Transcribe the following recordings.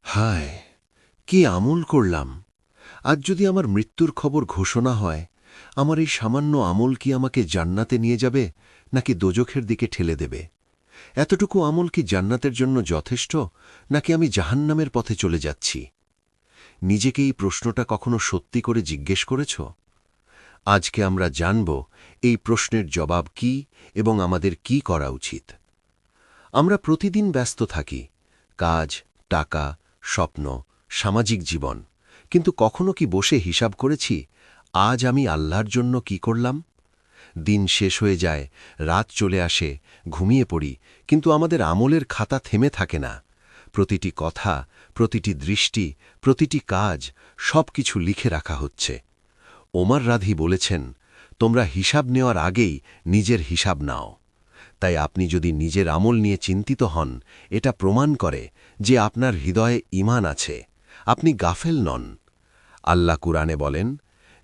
হায়, কি আমল করলাম! আজ যদি আমার মৃত্যুর খবর ঘোষণা হয়, আমার এই সামান্য আমল কি আমাকে জান্নাতে নিয়ে যাবে নাকি দোজখের দিকে ঠেলে দেবে? এতটুকু আমল কি জান্নাতের জন্য যথেষ্ট, নাকি আমি জাহান্নামের পথে চলে যাচ্ছি? নিজেকে এই প্রশ্নটা কখনো সত্যি করে জিজ্ঞেস করেছ? আজকে আমরা জানব এই প্রশ্নের জবাব কি এবং আমাদের কি করা উচিত। আমরা প্রতিদিন ব্যস্ত থাকি, কাজ, টাকা, স্বপ্ন, সামাজিক জীবন, কিন্তু কখনো কি বসে হিসাব করেছি আজ আমি আল্লাহর জন্য কি করলাম? দিন শেষ হয়ে যায়, রাত চলে আসে, ঘুমিয়ে পড়ি, কিন্তু আমাদের আমলের খাতা থেমে থাকে না। প্রতিটি কথা, প্রতিটি দৃষ্টি, প্রতিটি কাজ, সবকিছু লিখে রাখা হচ্ছে। ওমর রাধি বলেছেন, তোমরা হিসাব নেওয়ার আগেই নিজের হিসাব নাও। তাই আপনি যদি নিজের আমল নিয়ে চিন্তিত হন, এটা প্রমাণ করে যে আপনার হৃদয়ে ঈমান আছে, আপনি গাফেল নন। আল্লাহ কুরআনে বলেন,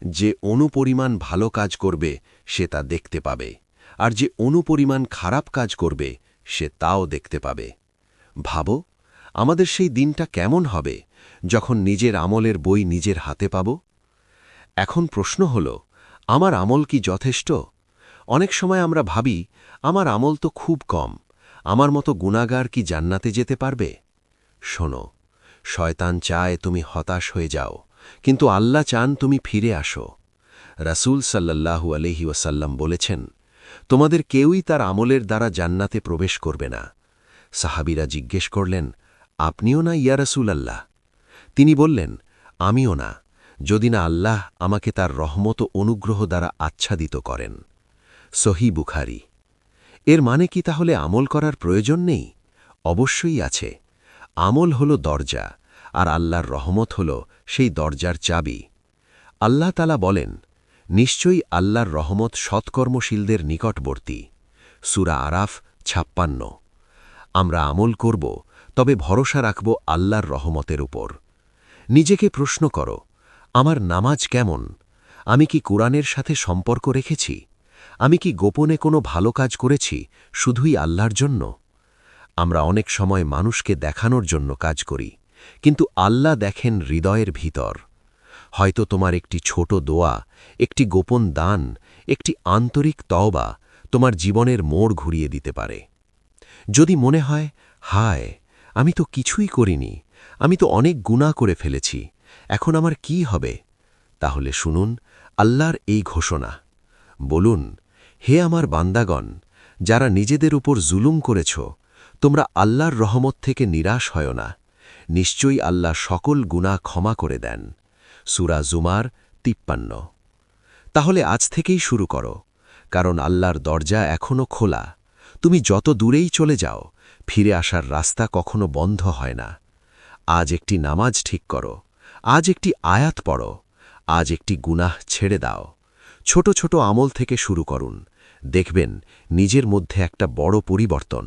যে অনুপরিমাণ ভালো কাজ করবে সে তা দেখতে পাবে, আর যে অনুপরিমাণ খারাপ কাজ করবে সে তাও দেখতে পাবে। ভাবো, আমাদের সেই দিনটা কেমন হবে যখন নিজের আমলের বই নিজের হাতে পাব? এখন প্রশ্ন হল, আমার আমল কি যথেষ্ট? অনেক সময় আমরা ভাবি, আমার আমল তো খুব কম, আমার মতো গুনাহগার কি জান্নাতে যেতে পারবে? শোনো, শয়তান চায় তুমি হতাশ হয়ে যাও, কিন্তু আল্লাহ চান তুমি ফিরে আসো। রাসূল সাল্লাল্লাহু আলাইহি ওয়াসাল্লাম বলেছেন, তোমাদের কেউই তার আমলের দ্বারা জান্নাতে প্রবেশ করবে না। সাহাবীরা জিজ্ঞেস করলেন, আপনিও না ইয়া রাসূলাল্লাহ? তিনি বললেন, আমিও না, যদি না আল্লাহ আমাকে তার রহমত ও অনুগ্রহ দ্বারা আচ্ছাদিত করেন। সহিহ বুখারী। এর মানে কি তাহলে আমল করার প্রয়োজন নেই? অবশ্যই আছে। আমল হল দরজা, আর আল্লাহর রহমত হল সেই দরজার চাবি। আল্লাহ তাআলা বলেন, নিশ্চয়ই আল্লাহর রহমত সৎকর্মশীলদের নিকটবর্তী। সূরা আরাফ ৫৬। আমরা আমল করব, তবে ভরসা রাখব আল্লাহর রহমতের উপর। নিজেকে প্রশ্ন করো, আমার নামাজ কেমন? আমি কি কুরআনের সাথে সম্পর্ক রেখেছি? আমি কি গোপনে কোনো ভালো কাজ করেছি শুধুই আল্লাহর জন্য? আমরা অনেক সময় মানুষকে দেখানোর জন্য কাজ করি, কিন্তু আল্লাহ দেখেন হৃদয়ের ভিতর। হয়তো তোমার একটি ছোট দোয়া, একটি গোপন দান, একটি আন্তরিক তওবা তোমার জীবনের মোড় ঘুরিয়ে দিতে পারে। যদি মনে হয়, হায়, আমি তো কিছুই করিনি, আমি তো অনেক গুনাহ করে ফেলেছি, এখন আমার কি হবে? তাহলে শুনুন আল্লাহর এই ঘোষণা। বলুন, হে আমার বান্দাগণ, যারা নিজেদের উপর জুলুম করেছ, তোমরা আল্লাহর রহমত থেকে নিরাশ হয় না। নিশ্চয়ই আল্লাহ সকল গুনাহ ক্ষমা করে দেন। সূরা জুমার ৫৩। তাহলে আজ থেকেই শুরু করো, কারণ আল্লাহর দরজা এখনও খোলা। তুমি যত দূরেই চলে যাও, ফিরে আসার রাস্তা কখনো বন্ধ হয় না। আজ একটি নামাজ ঠিক করো, আজ একটি আয়াত পড়ো, আজ একটি গুনাহ ছেড়ে দাও। ছোট ছোট আমল থেকে শুরু করুন, দেখবেন নিজের মধ্যে একটা বড় পরিবর্তন।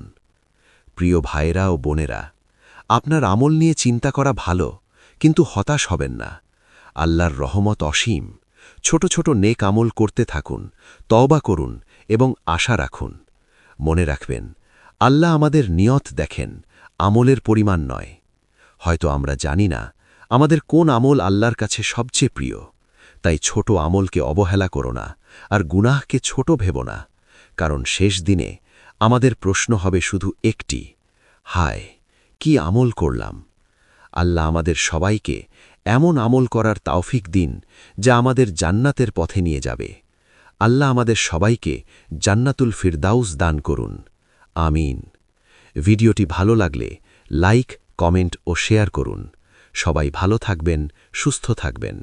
প্রিয় ভাইয়েরা ও বোনেরা, আপনার আমল নিয়ে চিন্তা করা ভালো, কিন্তু হতাশ হবেন না। আল্লাহর রহমত অসীম। ছোট ছোট নেক আমল করতে থাকুন, তওবা করুন এবং আশা রাখুন। মনে রাখবেন, আল্লাহ আমাদের নিয়ত দেখেন, আমলের পরিমাণ নয়। হয়তো আমরা জানি না আমাদের কোন আমল আল্লাহর কাছে সবচেয়ে প্রিয়। তাই ছোট আমলকে অবহেলা করো না, আর গুনাহকে ছোট ভেবো না, কারণ শেষ দিনে আমাদের প্রশ্ন হবে শুধু একটি, হায়, কি আমল করলাম! আল্লাহ আমাদের সবাইকে এমন আমল করার তৌফিক দিন যা আমাদের জান্নাতের পথে নিয়ে যাবে। আল্লাহ আমাদের সবাইকে জান্নাতুল ফিরদাউস দান করুন। আমিন। ভিডিওটি ভালো লাগলে লাইক, কমেন্ট ও শেয়ার করুন। সবাই ভালো থাকবেন, সুস্থ থাকবেন।